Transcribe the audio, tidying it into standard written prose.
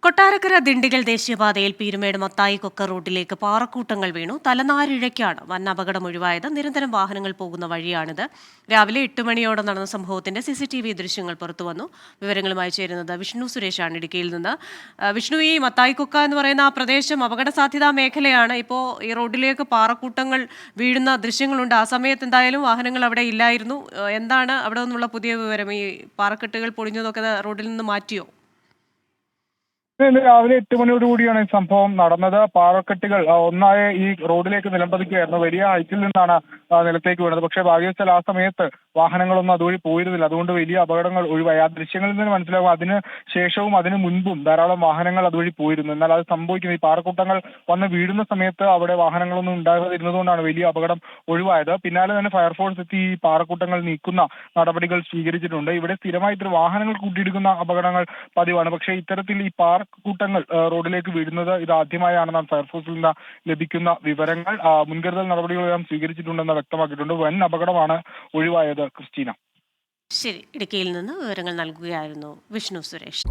കൊട്ടാരക്കര ദിണ്ടിഗൽ ദേശീയപാതയിൽ പീരുമേട് മത്തായി കൊക്ക റൂട്ടിലേക്ക് പാറക്കൂട്ടങ്ങൾ വീണു. തലനാരിഴയ്ക്കാണ് വൻ അപകടം ഒഴിവായത്. നിരന്തരം വാഹനങ്ങൾ പോകുന്ന വഴിയാണിത്. രാവിലെ 8 മണിയോടെ നടന്ന സംഭവത്തിന്റെ CCTV ദൃശ്യങ്ങൾ പുറത്തുവന്നു. വിവരങ്ങളുമായി ചേരുന്നത് വിഷ്ണു സുരേഷാണ് ഇടുക്കിയിൽ നിന്ന്. വിഷ്ണു, ഈ മത്തായി കൊക്ക എന്ന് പറയുന്ന ആ പ്രദേശം അപകട സാധ്യതാ മേഖലയാണ്. ഇപ്പോൾ ഈ റോഡിലേക്ക് പാറക്കൂട്ടങ്ങൾ വീഴുന്ന ദൃശ്യങ്ങളുണ്ട്. ആ സമയത്ത് എന്തായാലും വാഹനങ്ങൾ അവിടെ ഇല്ലായിരുന്നു. എന്താണ് അവിടെ നിന്നുള്ള പുതിയ വിവരം? ഈ പാറക്കെട്ടുകൾ പൊളിഞ്ഞതൊക്കെ റോഡിൽ നിന്ന് മാറ്റിയോ? ഇന്ന് രാവിലെ 8 മണിയോടുകൂടിയാണ് ഈ സംഭവം നടന്നത്. പാറക്കെട്ടുകൾ ഒന്നായ ഈ റോഡിലേക്ക് നിലംപതിക്കുകയായിരുന്നു. വലിയ ഹൈറ്റിൽ നിന്നാണ് നിലത്തേക്ക് വീണത്. പക്ഷേ ഭാഗ്യവശാൽ ആ സമയത്ത് വാഹനങ്ങളൊന്നും അതുവഴി പോയിരുന്നില്ല. അതുകൊണ്ട് വലിയ അപകടങ്ങൾ ഒഴിവായി. ആ ദൃശ്യങ്ങളിൽ നിന്ന് മനസ്സിലാവും അതിന് ശേഷവും അതിന് മുൻപും ധാരാളം വാഹനങ്ങൾ അതുവഴി പോയിരുന്നു. എന്നാൽ അത് സംഭവിക്കുന്നത് ഈ പാറക്കൂട്ടങ്ങൾ വന്ന് വീഴുന്ന സമയത്ത് അവിടെ വാഹനങ്ങളൊന്നും ഉണ്ടാകാതിരുന്നതുകൊണ്ടാണ് വലിയ അപകടം ഒഴിവായത്. പിന്നാലെ തന്നെ ഫയർഫോഴ്സ് എത്തി ഈ പാറക്കൂട്ടങ്ങൾ നീക്കുന്ന നടപടികൾ സ്വീകരിച്ചിട്ടുണ്ട്. ഇവിടെ സ്ഥിരമായിട്ട് വാഹനങ്ങൾ കൂട്ടിയിടിക്കുന്ന അപകടങ്ങൾ പതിവാണ്. പക്ഷേ ഇത്തരത്തിൽ ഈ പാറക്കൂട്ടങ്ങൾ റോഡിലേക്ക് വീഴുന്നത് ഇത് ആദ്യമായാണെന്നാണ് ഫയർഫോഴ്സിൽ നിന്ന് ലഭിക്കുന്ന വിവരങ്ങൾ. മുൻകരുതൽ നടപടികളെല്ലാം സ്വീകരിച്ചിട്ടുണ്ടെന്ന് വ്യക്തമാക്കിയിട്ടുണ്ട്. വൻ അപകടമാണ് ഒഴിവായത്. ക്രിസ്റ്റീന. ശരി, ഇടുക്കിയിൽ നിന്ന് വിവരങ്ങൾ നൽകുകയായിരുന്നു വിഷ്ണു സുരേഷ്.